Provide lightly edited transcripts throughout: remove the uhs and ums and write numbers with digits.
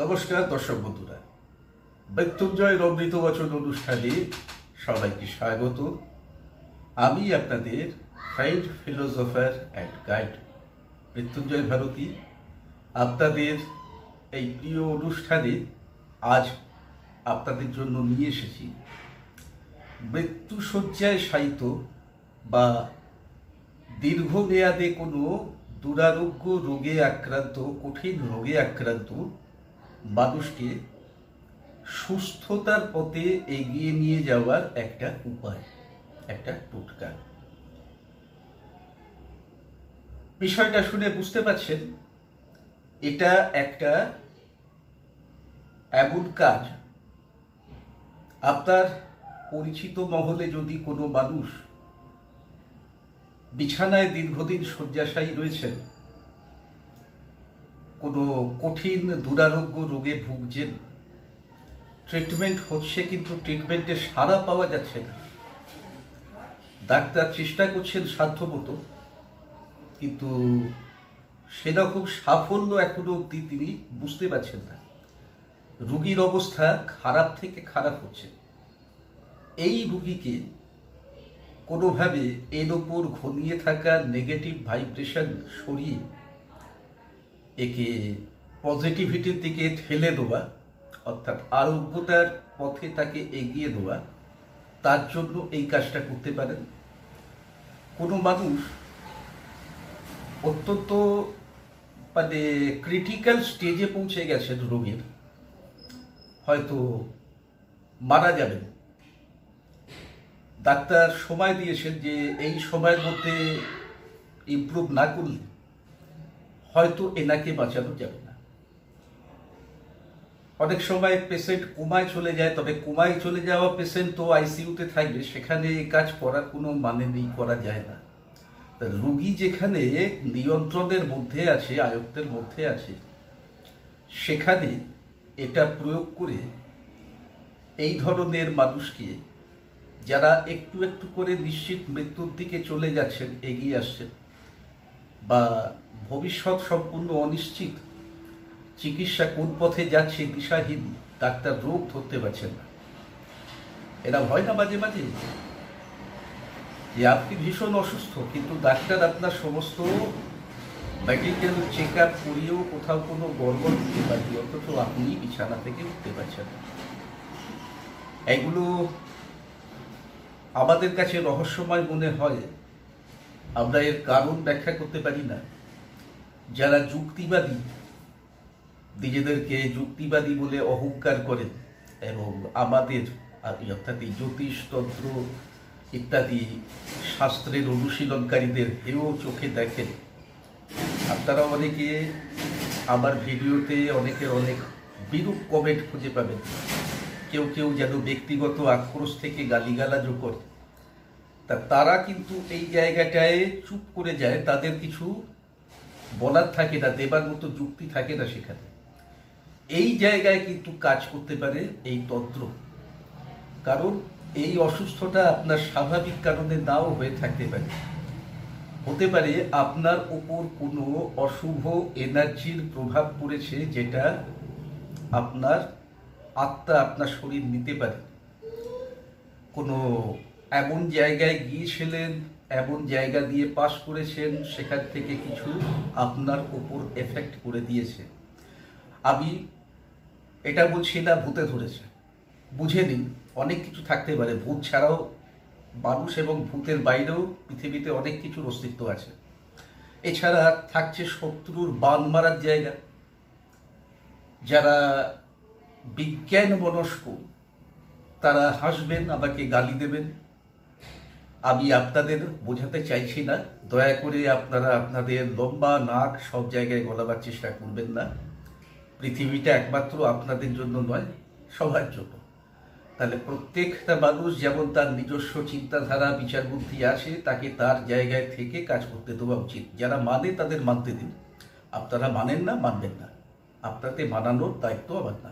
নমস্কার দর্শক বন্ধুরা, মৃত্যুঞ্জয় অমৃত বচন অনুষ্ঠানে সবাইকে স্বাগত। আমি আপনাদের find philosopher and guide Mrityunjay Bharati. আপনাদের এই প্রিয় অনুষ্ঠানে আজ আপনাদের জন্য নিয়ে এসেছি মৃত্যুশয্যায় শায়িত বা দীর্ঘমেয়াদে কোনো দুরারোগ্য রোগে আক্রান্ত, কঠিন রোগে আক্রান্ত মানুষকে সুস্থতার পথে এগিয়ে নিয়ে যাওয়ার একটা উপায়, একটা টোটকা। বিষয়টা শুনে বুঝতে পারছেন, এটা একটা এমন কাজ, আপনার পরিচিত মহলে যদি কোনো মানুষ বিছানায় দীর্ঘদিন শয্যাশায়ী রয়েছেন, কোনো কঠিন দুরারোগ্য রোগে ভুগছেন, ট্রিটমেন্ট হচ্ছে কিন্তু ট্রিটমেন্টে সাড়া পাওয়া যাচ্ছে না, ডাক্তার চেষ্টা করছেন সাধ্যমতো, কিন্তু সেরকম সাফল্য এখনো অবধি তিনি বুঝতে পারছেন না। রোগীর অবস্থা খারাপ থেকে খারাপ হচ্ছে। এই রোগীকে কোনোভাবে এর ওপর ঘনিয়ে থাকা নেগেটিভ ভাইব্রেশন সরিয়ে একে পজিটিভিটির দিকে ঠেলে দেওয়া, অর্থাৎ আরোগ্যতার পথে তাকে এগিয়ে দেওয়া, তার জন্য এই কাজটা করতে পারেন। কোনো মানুষ অত্যন্ত ক্রিটিক্যাল স্টেজে পৌঁছে গেছেন রোগীর, হয়তো মারা যাবেন, ডাক্তার সময় দিয়েছেন যে এই সময়ের মধ্যে ইমপ্রুভ না করলে হয়তো এনাকে বাঁচানো যাবে না। অনেক সময় পেশেন্ট কোমায় চলে যায়, তবে কোমায় চলে যাওয়া পেশেন্ট তো আইসিইউতে থাকবে, সেখানে এই কাজ করার কোনো মানে নেই, করা যায় না। তা রোগী যেখানে নিয়ন্ত্রণের মধ্যে আছে, আয়ত্তের মধ্যে আছে, সেখানে এটা প্রয়োগ করে এই ধরনের মানুষকে, যারা একটু একটু করে নিশ্চিত মৃত্যুর দিকে চলে যাচ্ছেন, এগিয়ে আসছেন, বা ভবিষ্যৎ সম্পূর্ণ অনিশ্চিত, চিকিৎসা কোন পথে যাচ্ছে দিশাহীন, ডাক্তার রোগ ধরতে পারছেন না, এরা হয় না মাঝে মাঝে যে আপনি ভীষণ অসুস্থ, কিন্তু ডাক্তার আপনার সমস্ত মেডিকেল চেক আপ করিয়েও কোথাও কোনো গড়বড় দিতে পারি, অথচ আপনি বিছানা থেকে উঠতে পারছেন না। এগুলো আমাদের কাছে রহস্যময় মনে হয়, আমরা এর কারণ ব্যাখ্যা করতে পারি না। যারা যুক্তিবাদী, নিজেদেরকে যুক্তিবাদী বলে অহংকার করেন এবং আমাদের অর্থাৎ এই জ্যোতিষতন্ত্র ইত্যাদি শাস্ত্রের অনুশীলনকারীদের হেয় চোখে দেখেন, আপনারা অনেকে আমার ভিডিওতে অনেকের অনেক বিরূপ কমেন্ট খুঁজে পাবেন। কেউ কেউ যেন ব্যক্তিগত আক্রোশ থেকে গালিগালাজও করে, তারা কিন্তু এই জায়গাটায় চুপ করে যায়, তাদের কিছু বলার থাকে না, দেবার মতো যুক্তি থাকে না সেখানে। এই জায়গায় কিন্তু কাজ করতে পারে এই তন্ত্র, কারণ এই অসুস্থতা আপনার স্বাভাবিক কারণে নাও হয়ে থাকতে পারে। হতে পারে আপনার উপর কোনো অশুভ এনার্জির প্রভাব পড়েছে, যেটা আপনার আত্মা, আপনার শরীর নিতে পারে। কোনো এমন জায়গায় গিয়েছিলেন, এমন জায়গা দিয়ে পাস করেছেন, সেখান থেকে কিছু আপনার উপর এফেক্ট করে দিয়েছে। আমি এটা বলছি না ভূতে ধরেছে, বুঝে নিন অনেক কিছু থাকতে পারে। ভূত ছাড়াও মানুষ এবং ভূতের বাইরেও পৃথিবীতে অনেক কিছুর অস্তিত্ব আছে। এছাড়া থাকছে শত্রুর বান মারার জায়গা। যারা বিজ্ঞান মনস্ক, তারা হাসবেন, আমাকে গালি দেবেন। আমি আপনাদের বোঝাতে চাইছি না, দয়া করে আপনারা আপনাদের লম্বা নাক সব জায়গায় গলাবার চেষ্টা করবেন না। পৃথিবীটা একমাত্র আপনাদের জন্য নয়, সবার জন্য। তাহলে প্রত্যেকটা মানুষ যেমন তার নিজস্ব চিন্তাধারা, বিচার বুদ্ধি আছে, তাকে তার জায়গায় থেকে কাজ করতে দেওয়া উচিত। যারা মানে তাদের মানতে দিন, আপনারা মানেন না, মানবেন না, আপনাদের মানানোর দায়িত্ব আমার না।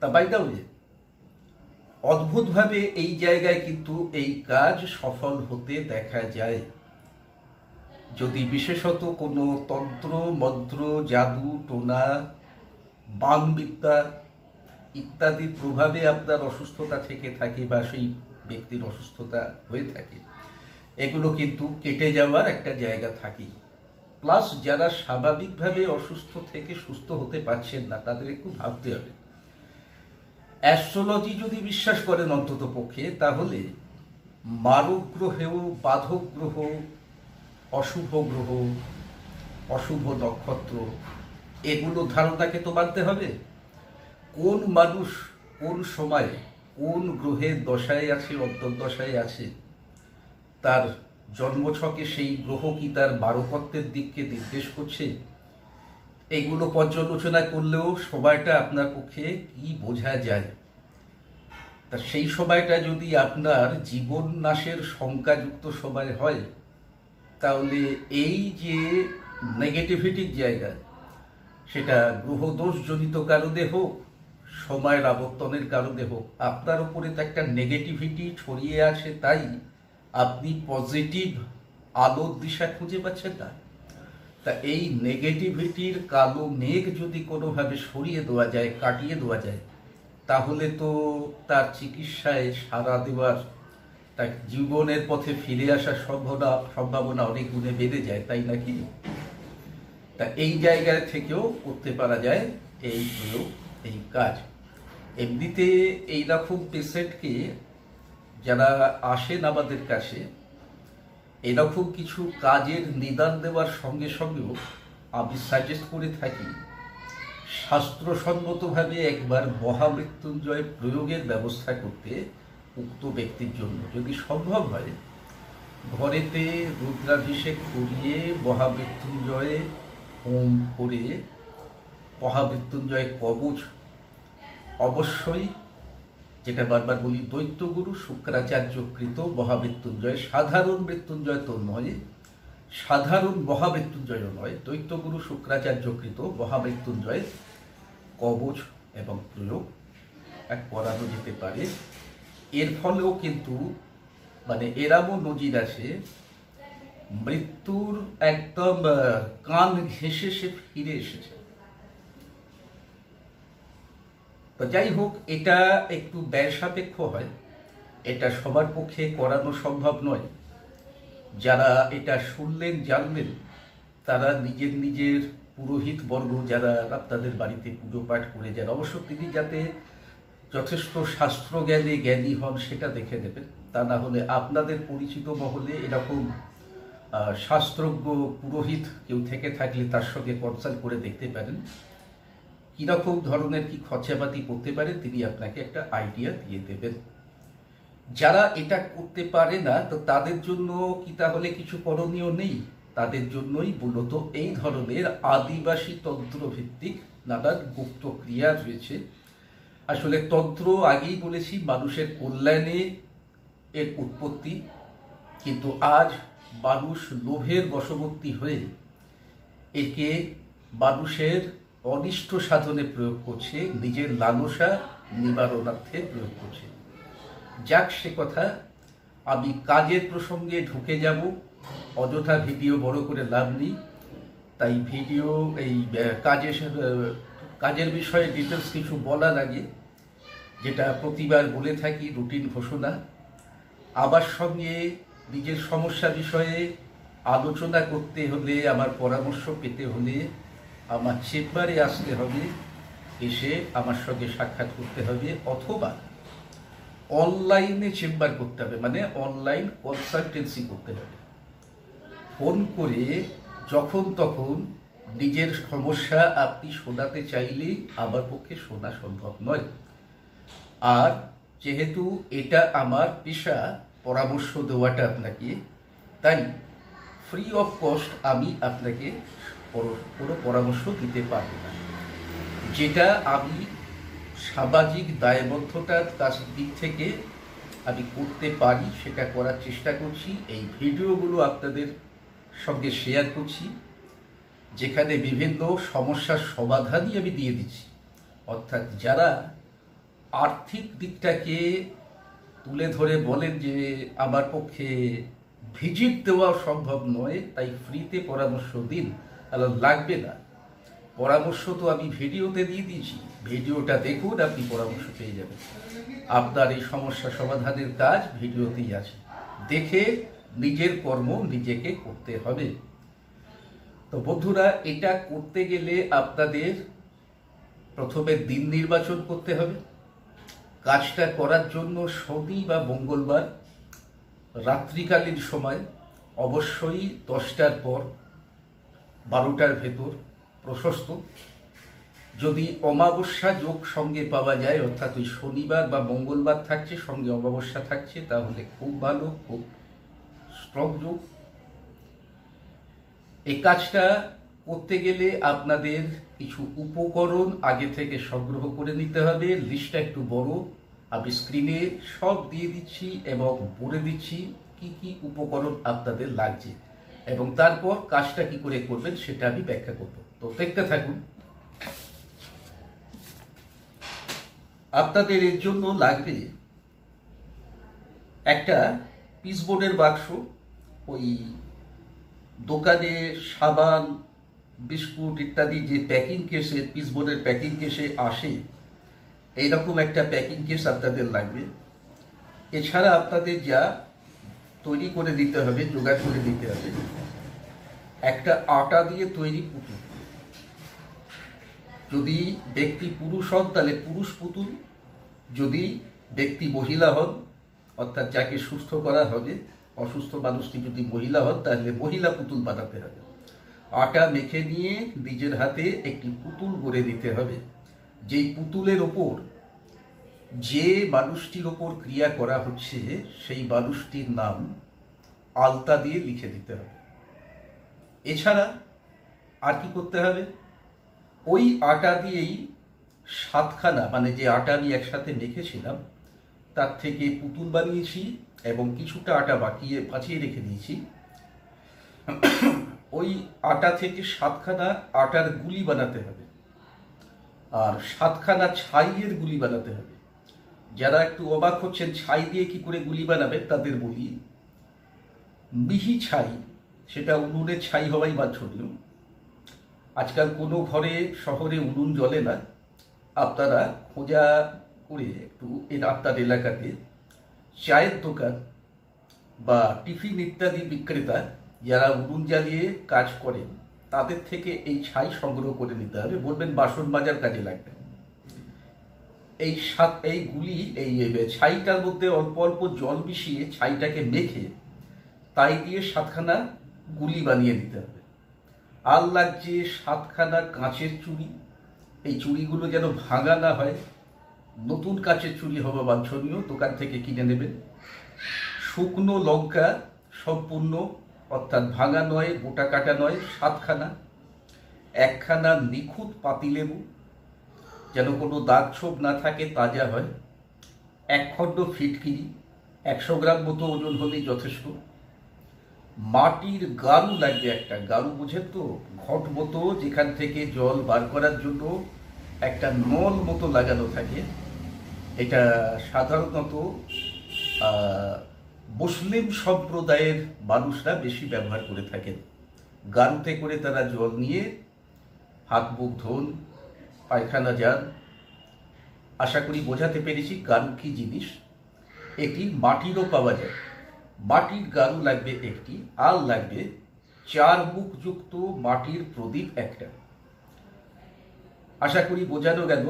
তা বাইরে অদ্ভুতভাবে এই জায়গায় কিন্তু এই কাজ সফল হতে দেখা যায়। যদি বিশেষত কোনো তন্ত্র, মন্ত্র, জাদু, টোনা বানবিদ্যা ইত্যাদির প্রভাবে আপনার অসুস্থতা থেকে থাকে বা সেই ব্যক্তির অসুস্থতা হয়ে থাকে, এগুলো কিন্তু কেটে যাওয়ার একটা জায়গা থাকেই। প্লাস যারা স্বাভাবিকভাবে অসুস্থ থেকে সুস্থ হতে পারছেন না, তাদের একটু ভাবতে হবে। অ্যাস্ট্রোলজি যদি বিশ্বাস করেন অন্তত পক্ষে, তাহলে মারক গ্রহেও বাধক গ্রহ, অশুভ গ্রহ, অশুভ নক্ষত্র, এগুলো ধারণাকে তো মানতে হবে। কোন মানুষ কোন সময়ে কোন গ্রহের দশায় আছে, অন্তর্দশায় আছে, তার জন্মছকে সেই গ্রহ কি তার বারকত্বের দিককে নির্দেশ করছে, এগুলো পর্যালোচনা করলেও সময়টা আপনার পক্ষে কি বোঝা যায়। তা সেই সময়টা যদি আপনার জীবন নাশের শঙ্কাযুক্ত সময় হয়, তাহলে এই যে নেগেটিভিটির জায়গা, সেটা গ্রহদোষজনিত কারণে হোক, সময়ের আবর্তনের কারণে হোক, আপনার উপরে তো একটা নেগেটিভিটি ছড়িয়ে আছে, তাই আপনি পজিটিভ আলোর দিশা খুঁজে পাচ্ছেন না। তা এই নেগেটিভিটির কালো মেঘ যদি কোনোভাবে সরিয়ে দেওয়া যায়, কাটিয়ে দেওয়া যায়, তাহলে তো তার চিকিৎসায় সাড়া দেওয়ার, তার জীবনের পথে ফিরে আসার সম্ভাবনা অনেক গুণে বেড়ে যায়, তাই নাকি? তা এই জায়গা থেকেও করতে পারা যায় এই প্রয়োগ, এই কাজ। এমনিতে এইরকম পেশেন্টকে যারা আসেন আমাদের কাছে, এরকম কিছু কাজের নিদান দেওয়ার সঙ্গে সঙ্গেও আমি সাজেস্ট করে থাকি শাস্ত্রসম্মতভাবে একবার মহামৃত্যুঞ্জয় প্রয়োগের ব্যবস্থা করতে উক্ত ব্যক্তির জন্য। যদি সম্ভব হয়, ঘরেতে রুদ্রাভিষেক করিয়ে মহামৃত্যুঞ্জয়ে হোম করে মহামৃত্যুঞ্জয় কবচ অবশ্যই, যেটা বারবার বলি, দৈত্যগুরু শুক্রাচার্যকৃত মহামৃত্যুঞ্জয়, সাধারণ মৃত্যুঞ্জয় তো নয়, সাধারণ মহামৃত্যুঞ্জয়ও নয়, দৈত্যগুরু শুক্রাচার্যকৃত মহামৃত্যুঞ্জয় কবচ এবং প্রয়োগ করানো যেতে পারে। এর ফলেও কিন্তু এরামও নজির আছে, মৃত্যুর একদম কান ঘেঁষে সে ফিরে এসেছে। তো যাই হোক, এটা একটু ব্যয় সাপেক্ষ হয়, এটা সবার পক্ষে করানো সম্ভব নয়। যারা এটা শুনলেন, জানলেন, তারা নিজের নিজের পুরোহিত বর্গ যারা আপনাদের বাড়িতে পুজো পাঠ করে যান, অবশ্য তিনি যাতে যথেষ্ট শাস্ত্র জ্ঞানী হন সেটা দেখে দেবেন। তা না হলে আপনাদের পরিচিত মহলে এরকম শাস্ত্রজ্ঞ পুরোহিত কেউ থেকে থাকলে তার সঙ্গে কনসাল্ট করে দেখতে পারেন কিরকম ধরনের কি খরচাপাতি করতে পারে, তিনি আপনাকে একটা আইডিয়া দিয়ে দেবেন। যারা এটা করতে পারে না, তো তাদের জন্য কি তাহলে কিছু করণীয় নেই? তাদের জন্যই মূলত এই ধরনের আদিবাসী তন্ত্র ভিত্তিক নানান গুপ্ত ক্রিয়া রয়েছে। আসলে তন্ত্র আগেই বলেছি মানুষের কল্যাণে এর উৎপত্তি, কিন্তু আজ মানুষ লোভের বশবর্তী হয়ে একে মানুষের অনিষ্ট সাধনে প্রয়োগ করছে, নিজের লালসা নিবারণার্থে প্রয়োগ করছে। যাক, সে কথা, আমি কাজের প্রসঙ্গে ঢুকে যাব। অযথা ভিডিও বড় করে লাভ নেই, তাই ভিডিও এই কাজের বিষয়ে ডিটেলস কিছু বলার আগে, যেটা প্রতিবার বলে থাকি, রুটিন ঘোষণা, আমার সঙ্গে নিজের সমস্যা বিষয়ে আলোচনা করতে হলে, আমার পরামর্শ পেতে হলে আমার চেম্বারে আসতে হবে, এসে আমার সঙ্গে সাক্ষাৎ করতে হবে, অথবা অনলাইনে চেম্বার করতে হবে, অনলাইন কনসালটেন্সি করতে হবে। ফোন করে যখন তখন নিজের সমস্যা আপনি শোনাতে চাইলেই আমার পক্ষে শোনা সম্ভব নয়। আর যেহেতু এটা আমার পেশা পরামর্শ দেওয়াটা আপনাকে, তাই ফ্রি অফ কস্ট আমি আপনাকে কোনো পরামর্শ দিতে পারব না। যেটা আমি সামাজিক দায়বদ্ধতার দিক থেকে আমি করতে পারি সেটা করার চেষ্টা করছি। এই ভিডিওগুলো আপনাদের সঙ্গে শেয়ার করছি, যেখানে বিভিন্ন সমস্যার সমাধানই আমি দিয়ে দিচ্ছি। অর্থাৎ যারা আর্থিক দিকটাকে তুলে ধরে বলেন যে আমার পক্ষে ভিজিট দেওয়া সম্ভব নয়, তাই ফ্রিতে পরামর্শ দিন, তাহলে লাগবে না, পরামর্শ তো আমি ভিডিওতে দিয়ে দিয়েছি, ভিডিওটা দেখুন, আপনি পরামর্শ পেয়ে যাবেন। আপনার এই সমস্যা সমাধানের কাজ ভিডিওতেই আছে, দেখে নিজের কর্ম নিজেকে করতে হবে। তো বন্ধুরা, এটা করতে গেলে আপনাদের প্রথমে দিন নির্বাচন করতে হবে। কাজটা করার জন্য শনি বা মঙ্গলবার রাত্রিকালীন সময়, অবশ্যই 10টার পর 12টার ভেতর প্রশস্ত। যদি অমাবস্যা যোগ সঙ্গে পাওয়া যায়, অর্থাৎ ওই শনিবার বা মঙ্গলবার থাকছে সঙ্গে অমাবস্যা থাকছে, তাহলে খুব ভালো, খুব স্ট্রং যোগ। এই কাজটা করতে গেলে আপনাদের কিছু উপকরণ আগে থেকে সংগ্রহ করে নিতে হবে। লিস্টটা একটু বড়, আমি স্ক্রিনে সব দিয়ে দিচ্ছি এবং বলে দিচ্ছি কি কি উপকরণ আপনাদের লাগছে, এবং তারপর কাজটা কি করে করবেন সেটা আমি ব্যাখ্যা করব। তো দেখতে থাকুন। আপনাদের এর জন্য লাগবে একটা পিসবোর্ডের বাক্স, ওই দোকানে সাবান, বিস্কুট ইত্যাদি যে প্যাকিং কেসে, পিসবোর্ডের প্যাকিং কেসে আসে, এইরকম একটা প্যাকিং কেস আপনাদের লাগবে। এছাড়া আপনাদের যা তৈরি করে দিতে হবে, জোগাড় করে দিতে হবে, একটা আটা দিয়ে তৈরি পুতুল। যদি ব্যক্তি পুরুষ হন তাহলে পুরুষ পুতুল, যদি ব্যক্তি মহিলা হন অর্থাৎ যাকে সুস্থ করা হবে, অসুস্থ মানুষটি যদি মহিলা হন তাহলে মহিলা পুতুল বানাতে হবে। আটা মেখে নিয়ে নিজের হাতে একটি পুতুল গড়ে দিতে হবে। যেই পুতুলের ওপর যে মানুষটির ওপর ক্রিয়া করা হচ্ছে সেই মানুষটির নাম আলতা দিয়ে লিখে দিতে হবে। এছাড়া আর কি করতে হবে, ওই আটা দিয়েই 7খানা, মানে যে আটা আমি একসাথে মেখেছিলাম তার থেকে পুতুল বানিয়েছি এবং কিছুটা আটা বাঁচিয়ে রেখে দিয়েছি। ওই আটা থেকে 7খানা আটার গুলি বানাতে হবে, আর 7খানা ছাইয়ের গুলি বানাতে হবে। যারা একটু অবাক হচ্ছেন ছাই দিয়ে কি করে গুলি বানাবেন, তাদের বলি, মিহি ছাই, সেটা উনুনের ছাই হওয়াই বাঞ্ছনীয়। আজকাল কোনো ঘরে শহরে উনুন জ্বলে না, আপনারা খোঁজা করে একটু আপনার এলাকাতে চায়ের দোকান বা টিফিন ইত্যাদি বিক্রেতা যারা উনুন জ্বালিয়ে কাজ করেন তাদের থেকে এই ছাই সংগ্রহ করে নিতে হবে, বলবেন বাসন মাজার কাজে লাগবে। এই গুলি, এই ছাইটার মধ্যে অল্প অল্প জল মিশিয়ে ছাইটাকে মেখে তাই দিয়ে 7খানা গুলি বানিয়ে নিতে হবে। আর লাগছে 7খানা কাঁচের চুড়ি। এই চুড়িগুলো যেন ভাঙা না হয়, নতুন কাঁচের চুড়ি হওয়া বাঞ্ছনীয়, দোকান থেকে কিনে নেবেন। শুকনো লঙ্কা সম্পূর্ণ, অর্থাৎ ভাঙা নয়, গোটা কাটা নয়, 7খানা। 1খানা নিখুঁত পাতিলেবু, যেন কোনো দাগ ছোপ না থাকে, তাজা হয়। 1 খণ্ড ফিটকিরি, 100 গ্রাম মতো ওজন হলেই যথেষ্ট। মাটির গারু লাগবে একটা, গারু বোঝেন তো, ঘট মতো, যেখান থেকে জল বার করার জন্য একটা নল মতো লাগানো থাকে। এটা সাধারণত মুসলিম সম্প্রদায়ের মানুষরা বেশি ব্যবহার করে থাকেন। গারুতে করে তারা জল নিয়ে হাত মুখ ধোন, পায়খানা যান। আশা করি বোঝাতে পেরেছি গারু কি জিনিস। এটি মাটিরও পাওয়া যায়। মাটির গারু লাগবে একটি, আর লাগবে 4 মুখযুক্ত মাটির প্রদীপ একটা। আশা করি বোঝানো গেল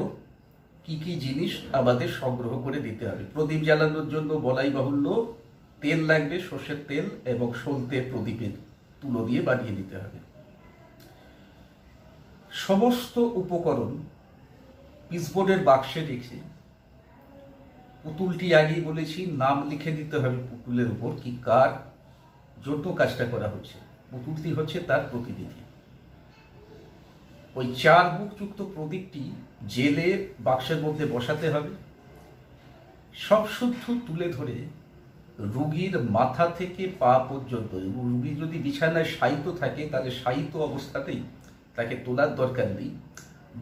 কি কি জিনিস আমাদের সংগ্রহ করে দিতে হবে। প্রদীপ জ্বালানোর জন্য বলাই বাহুল্য, তেল লাগবে, সর্ষের তেল, এবং সলতে প্রদীপের তুলো দিয়ে বানিয়ে দিতে হবে। সমস্ত উপকরণ পিসবোর্ডের বাক্সে রেখে পুতুলটি আগেই বলেছি নাম লিখে দিতে হবে পুতুলের উপর, কি কার জন্য কাজটা করা হচ্ছে। পুতুলটি হচ্ছে তার প্রতিনিধি। ওই 4 মুখযুক্ত প্রদীপটি জেলে বাক্সের মধ্যে বসাতে হবে। সব শুদ্ধ তুলে ধরে রোগীর মাথা থেকে পা পর্যন্ত, রোগী যদি বিছানায় শায়িত থাকে তাহলে শায়িত অবস্থাতেই তাকে তোলার দরকার নেই,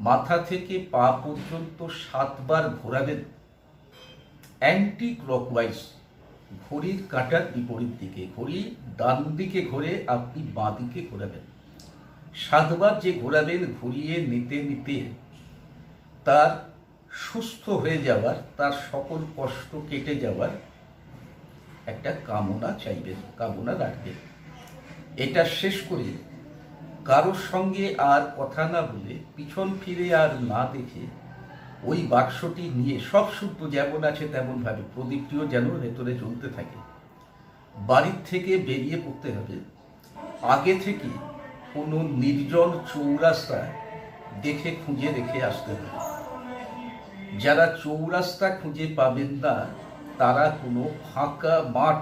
মাথা থেকে পা পর্যন্ত 7 বার ঘোরাবেন অ্যান্টি ক্লকওয়াইজ, ঘড়ির কাঁটার বিপরীত দিকে। ঘড়ি ডান দিকে ঘোরে, আপনি বাঁ দিকে ঘোরাবেন। 7 বার যে ঘোরাবেন, ঘুরিয়ে নিতে নিতে তার সুস্থ হয়ে যাওয়ার, তার সকল কষ্ট কেটে যাওয়ার একটা কামনা চাইবেন, কামনা রাখবেন। এটা শেষ করে কারোর সঙ্গে আর কথা না বলে, পিছন ফিরে আর না দেখে ওই বাক্সটি নিয়ে সব শুদ্ধ যেমন আছে তেমন ভাবে, প্রদীপটিও যেন ভেতরে জ্বলতে থাকে, বাড়ির থেকে বেরিয়ে পড়তে হবে। আগে থেকে কোনো নির্জন চৌরাস্তা দেখে খুঁজে রেখে আসতে হবে। যারা চৌরাস্তা খুঁজে পাবেন না, তারা কোনো ফাঁকা মাঠ,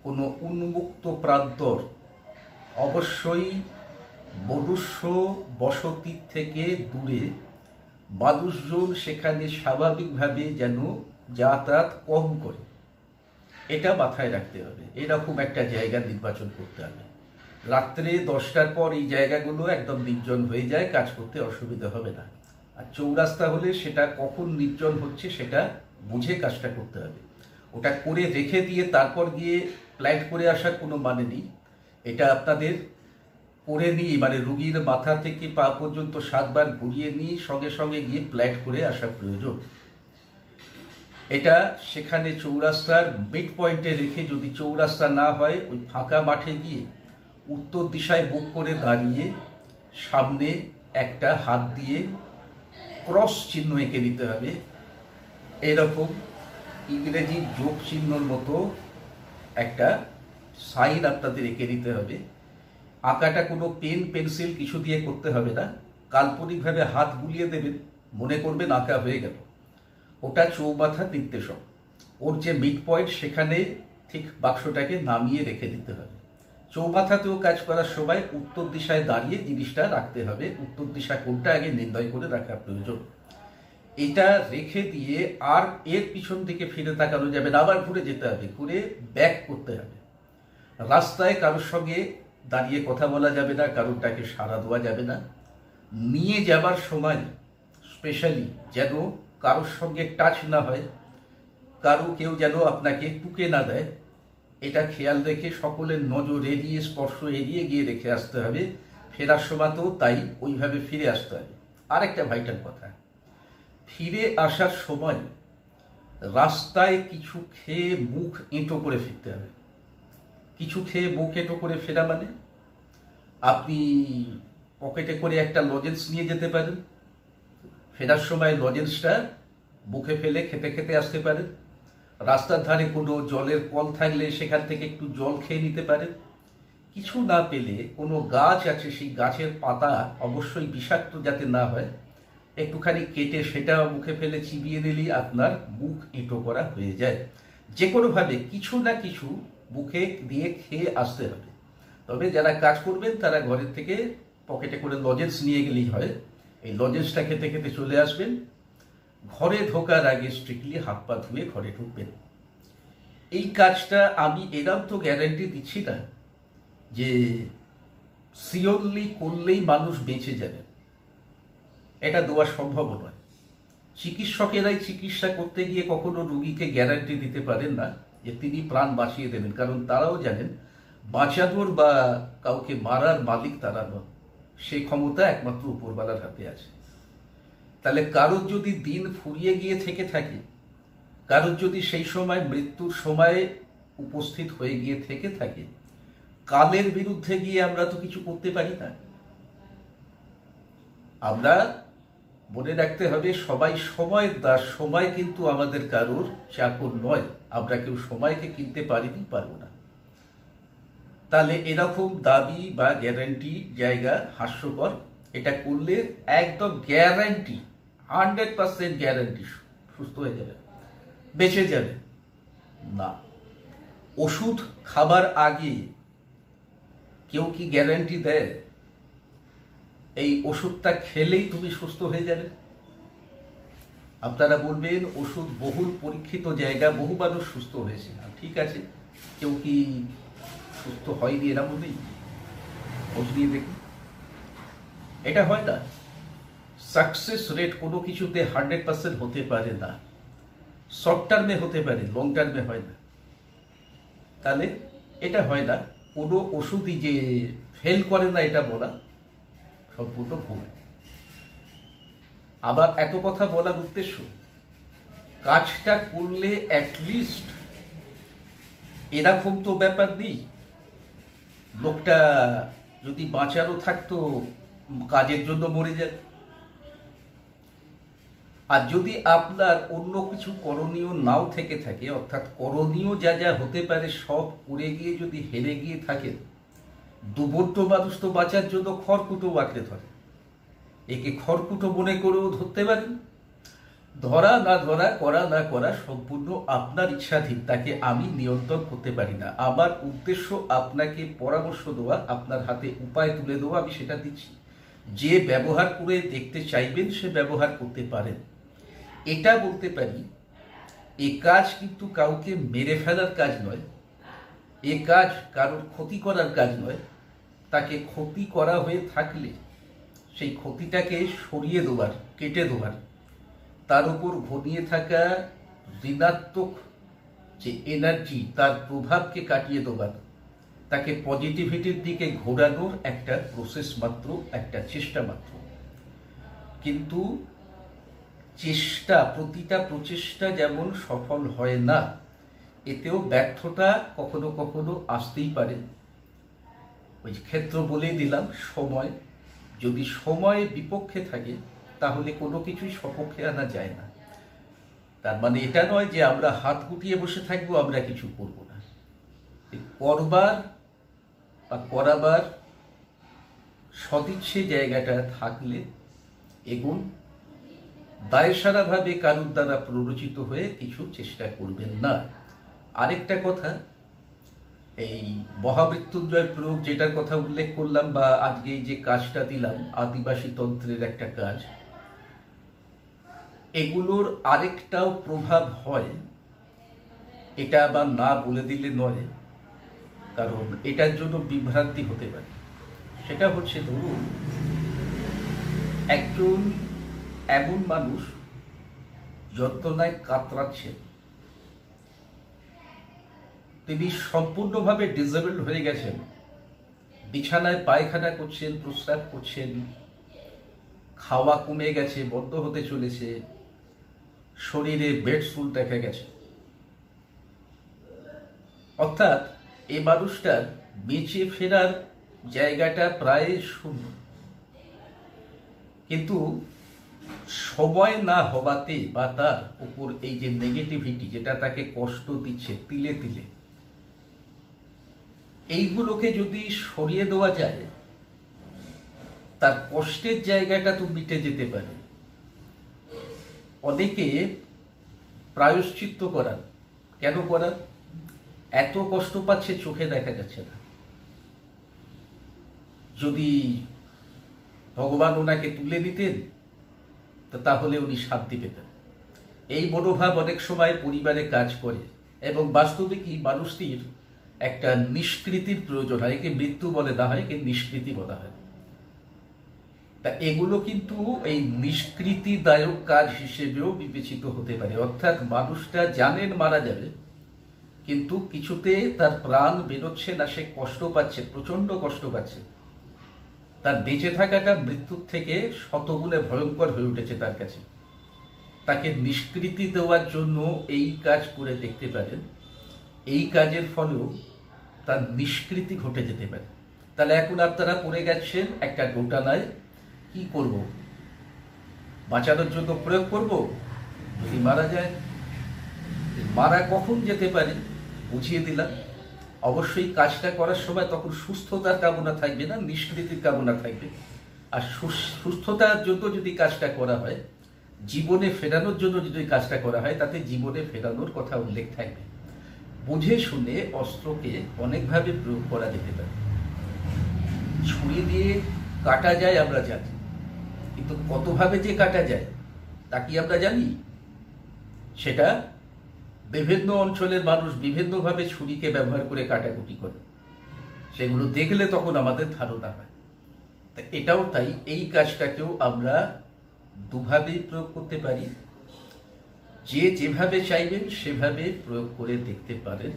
কোনো উন্মুক্ত প্রান্তর, অবশ্যই মনুষ্য বসতি থেকে দূরে, মানুষজন সেখানে স্বাভাবিকভাবে যেন যাতায়াত কম করে, এটা মাথায় রাখতে হবে। এরকম একটা জায়গা নির্বাচন করতে হবে। রাত্রে 10টার পর এই জায়গাগুলো একদম নির্জন হয়ে যায়, কাজ করতে অসুবিধা হবে না। আর চৌরাস্তা হলে সেটা কখন নির্জন হচ্ছে সেটা বুঝে কাজটা করতে হবে। ওটা করে রেখে দিয়ে তারপর গিয়ে প্ল্যান করে আসার কোনো মানে নেই। এটা আপনাদের করে নিয়ে, মানে রুগীর মাথা থেকে পা পর্যন্ত 7 বার ঘুরিয়ে নিয়ে সঙ্গে সঙ্গে গিয়ে প্ল্যান করে আসা প্রয়োজন। এটা সেখানে চৌরাস্তার মিড পয়েন্টে রেখে, যদি চৌরাস্তা না হয় ওই ফাঁকা মাঠে গিয়ে উত্তর দিশায় মুখ করে দাঁড়িয়ে সামনে একটা হাত দিয়ে ক্রস চিহ্ন এঁকে দিতে হবে। এরকম ইংরেজি যোগ চিহ্নর মতো একটা সাইন আপনাদের এঁকে দিতে হবে। আঁকাটা কোনো পেন পেন্সিল কিছু দিয়ে করতে হবে না, কাল্পনিকভাবে হাত বুলিয়ে দেবেন, মনে করবেন আঁকা হয়ে গেল। ওটা চৌমাথা নির্দেশক, ওর যে মিড পয়েন্ট সেখানে ঠিক বাক্সটাকে নামিয়ে রেখে দিতে হবে। চৌমাথাতেও কাজ করার সময় উত্তর দিশায় দাঁড়িয়ে জিনিসটা রাখতে হবে। উত্তর দিশা কোনটা আগে নির্ণয় করে রাখা প্রয়োজন। এটা রেখে দিয়ে আর এর পিছন দিকে ফিরে তাকানো যাবে না, আবার ঘুরে যেতে হবে, ঘুরে ব্যাক করতে হবে। রাস্তায় কারোর সঙ্গে দাঁড়িয়ে কথা বলা যাবে না, কারোরটাকে সাড়া দেওয়া যাবে না। নিয়ে যাবার সময় স্পেশালি যেন কারোর সঙ্গে টাচ না হয়, কেউ যেন আপনাকে টুকে না দেয়, এটা খেয়াল রেখে সকলের নজর এড়িয়ে, স্পর্শ এড়িয়ে গিয়ে রেখে আসতে হবে। ফেরার সময়তেও তাই, ওইভাবে ফিরে আসতে হবে। আরেকটা ভাইটাল কথা, ফিরে আসার সময় রাস্তায় কিছু খেয়ে মুখ এঁটো করে ফিরতে হবে। কিছু খেয়ে মুখ এঁটো করে ফেরা মানে, আপনি পকেটে করে একটা লজেন্স নিয়ে যেতে পারেন, ফেরার সময় লজেন্সটা মুখে ফেলে খেতে খেতে আসতে পারেন। রাস্তার ধারে কোনো জলের কল থাকলে সেখান থেকে একটু জল খেয়ে নিতে পারেন। কিছু না পেলে কোনো গাছ আছে, সেই গাছের পাতা অবশ্যই বিষাক্ত যাতে না হয়, একটুখানি কেটে সেটা মুখে ফেলে চিবিয়ে নিলেই আপনার মুখ এঁটো করা হয়ে যায়। যে কোনোভাবে কিছু না কিছু মুখে দিয়ে খেয়ে আসতে হবে। তবে যারা কাজ করবেন তারা ঘরের থেকে পকেটে করে লজেন্স নিয়ে গেলেই হয়। এই লজেন্সটা খেতে খেতে চলে আসবেন। ঘরে ঢোকার আগে স্ট্রিক্টলি হাত পা ধুয়ে ঘরে ঢুকবেন। এই কাজটা আমি এরকম তো গ্যারান্টি দিচ্ছি না যে সিওরলি করলেই মানুষ বেঁচে যাবে, এটা দেওয়া সম্ভব নয়। চিকিৎসকেরাই চিকিৎসা করতে গিয়ে কখনো রোগীকে গ্যারান্টি দিতে পারেন না যে তিনি প্রাণ বাঁচিয়ে দেবেন, কারণ তারাও জানেন বাঁচানোর বা কাউকে মারার মালিক তারা নয়, সেই ক্ষমতা একমাত্র উপরওয়ালার হাতে আছে। তাহলে কারোর যদি দিন ফুরিয়ে গিয়ে থেকে থাকে, কারোর যদি সেই সময় মৃত্যুর সময়ে উপস্থিত হয়ে গিয়ে থেকে থাকে, কালের বিরুদ্ধে গিয়ে আমরা তো কিছু করতে পারি না। আমরা মনে রাখতে হবে সবাই সময়ের দাস, সময় কিন্তু আমাদের কারোর চাকর নয়, আমরা কেউ সময়কে কিনতে পারিনি, পারবো না। তাহলে এরকম দাবি বা গ্যারান্টি জায়গা হাস্যকর। এটা করলে একদম গ্যারান্টি, 100% গ্যারান্টি সুস্থ হয়ে যাবে, বেঁচে যাবে না। ওষুধ খাবার আগে কেউ কি গ্যারান্টি দেয় এই ওষুধটা খেলেই তুমি সুস্থ হয়ে যাবে? আপনারা বলবেন ওষুধ বহুল পরীক্ষিত জায়গা, বহু মানুষ সুস্থ হয়েছে। ঠিক আছে, কেউ কি সুস্থ হয়নি এরা বলেই? খোঁজ নিয়ে দেখুন, এটা হয় না। সাকসেস রেট কোনো কিছুতে 100% হতে পারে না। শর্ট টার্মে হতে পারে, লং টার্মে হয় না। তাহলে এটা হয় না। কোনো ওষুধই যে ফেল করে না এটা বলা সম্পূর্ণ ভুল। আবার এত কথা বলার উদ্দেশ্য, কাজটা করলে অ্যাটলিস্ট এরকম তো ব্যাপার নেই লোকটা যদি বাঁচানো থাকতো কাজের জন্য মরে যায়। আর যদি আপনার অন্য কিছু করণীয় নাও থেকে থাকে, অর্থাৎ করণীয় যা যা হতে পারে সব করে গিয়ে যদি হেরে গিয়ে থাকেন, দুবর্ত মানুষ তো বাঁচার জন্য খড়কুটো বাঁকড়ে ধরে। একে খড়কুটো মনে করেও ধরতে পারেন। ধরা না ধরা, করা না করা সম্পূর্ণ আপনার ইচ্ছাধীন, তাকে আমি নিয়ন্ত্রণ করতে পারি না। আমার উদ্দেশ্য আপনাকে পরামর্শ দেওয়া, আপনার হাতে উপায় তুলে দেওয়া, আমি সেটা দিচ্ছি। যে ব্যবহার করে দেখতে চাইবেন সে ব্যবহার করতে পারেন। এটা বলতে পারি, এ কাজ কিন্তু কাউকে মেরে ফেলার কাজ নয়, এ কাজ কারোর ক্ষতি করার কাজ নয়। তাকে ক্ষতি করা হয়ে থাকলে সেই ক্ষতিটাকে সরিয়ে দেওয়ার, কেটে দেওয়ার, তার উপর ঘনিয়ে থাকা ঋণাত্মক যে এনার্জি, তার প্রভাবকে কাটিয়ে দেওয়ার, তাকে পজিটিভিটির দিকে ঘোরানোর একটা প্রসেস মাত্র, একটা চেষ্টা মাত্র। কিন্তু চেষ্টা, প্রতিটা প্রচেষ্টা যেমন সফল হয় না, এতেও ব্যর্থতা কখনো কখনো আসতেই পারে। ওই ক্ষেত্র বলেই দিলাম, সময়। যদি সময় বিপক্ষে থাকে তাহলে কোনো কিছুই সপক্ষে আনা যায় না। তার মানে এটা নয় যে আমরা হাত গুটিয়ে বসে থাকবো, আমরা কিছু করব না। করবার বা করাবার সদিচ্ছে জায়গাটা থাকলে এগুন দায়সারাভাবে কারুর দ্বারা প্ররোচিত হয়ে কিছু চেষ্টা করবেন না। আরেকটা কথা, এই মহামৃত্যুঞ্জয় প্রয়োগ যেটার কথা উল্লেখ করলাম, বা আজকে যে কাজটা দিলাম আদিবাসী তন্ত্রের একটা কাজ, এগুলোর আরেকটাও প্রভাব হয়। এটা আবার না বলে দিলে নয়, কারণ এটার জন্য বিভ্রান্তি হতে পারে। সেটা হচ্ছে, ধরুন একজন এমন মানুষ যন্ত্রণায় কাতরাচ্ছেন, তিনি সম্পূর্ণভাবে ডিসেবলড হয়ে গেছেন, বিছানায় পায়খানা করছেন, প্রস্রাব করছেন, খাওয়া কমে গেছে, বন্ধ হতে চলেছে, শরীরে বেড স্যুট দেখা গেছে। অর্থাৎ এই মানুষটার বেঁচে ফেরার জায়গাটা প্রায় শূন্য। কিন্তু সময় না হওয়াতে বা তার উপর এই যে নেগেটিভিটি, যেটা তাকে কষ্ট দিচ্ছে তিলে তিলে, এইগুলোকে যদি সরিয়ে দেওয়া যায়, তার কষ্টের জায়গাটা তো মিটে যেতে পারে। অনেকে প্রায়শ্চিত্ত করার, কেন করার? এত কষ্ট পাচ্ছে, চোখে দেখা যাচ্ছে না। যদি ভগবান ওনাকে তুলে দিতেন তাহলে উনি শান্তি পেতেন। এই মনোভাব অনেক সময় পরিবারে কাজ করে, এবং বাস্তবে কি মানুষটির একটা নিষ্কৃতির প্রয়োজন হয়। একে মৃত্যু বলে না হয়, একে নিষ্কৃতি বলা হয়। তা এগুলো কিন্তু এই নিষ্কৃতিদায়ক কাজ হিসেবেও বিবেচিত হতে পারে। অর্থাৎ মানুষটা জানেন মারা যাবে, কিন্তু কিছুতে তার প্রাণ বেরোচ্ছে না, সে কষ্ট পাচ্ছে, প্রচন্ড কষ্ট পাচ্ছে। তার বেঁচে থাকাটা মৃত্যুর থেকে শতগুণে ভয়ঙ্কর হয়ে উঠেছে তার কাছে। তাকে নিষ্কৃতি দেওয়ার জন্য এই কাজ করে দেখতে পারেন। এই কাজের ফলেও তার নিষ্কৃতি ঘটে যেতে পারে। তাহলে এখন আপনারা পড়ে গেছেন একটা দোটানায়, কি করব? বাঁচানোর জন্য প্রয়োগ করব, যদি মারা যায়। মারা কখন যেতে পারে বুঝিয়ে দিলাম। অবশ্যই কাজটা করার সময় তখন সুস্থতার কামনা থাকবে না, নিষ্কৃতির কামনা থাকবে। আর সুস্থতার জন্য যদি কাজটা করা হয়, জীবনে ফেরানোর জন্য যদি কাজটা করা হয়, তাতে জীবনে ফেরানোর কথা উল্লেখ থাকবে। বুঝে শুনে অস্ত্রকে অনেকভাবে প্রয়োগ করা যেতে পারে। ছুরি দিয়ে কাটা যায় আমরা জানি, কিন্তু কতভাবে যে কাটা যায় তা কি আমরা জানি? সেটা বিভিন্ন অঞ্চলের মানুষ বিভিন্নভাবে ছুরিকে ব্যবহার করে কাটাকুটি করে, সেগুলো দেখলে তখন আমাদের ধারণা হয়। তা এটাও তাই, এই কাজটাকেও আমরা দুভাবেই প্রয়োগ করতে পারি। যে যেভাবে চাইবেন সেভাবে প্রয়োগ করে দেখতে পারেন।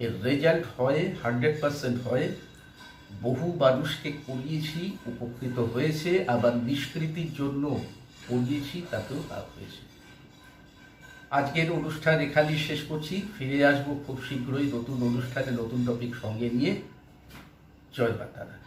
এর রেজাল্ট হয় 100% হয়। বহু মানুষকে পড়িয়েছি, উপকৃত হয়েছে, আবার নিষ্কৃতির জন্য পড়িয়েছি, তাতেও লাভ হয়েছে। আজকের অনুষ্ঠান এখানেই শেষ করছি। ফিরে আসবো খুব শীঘ্রই নতুন অনুষ্ঠানে, নতুন টপিক সঙ্গে নিয়ে। জয় মাতা।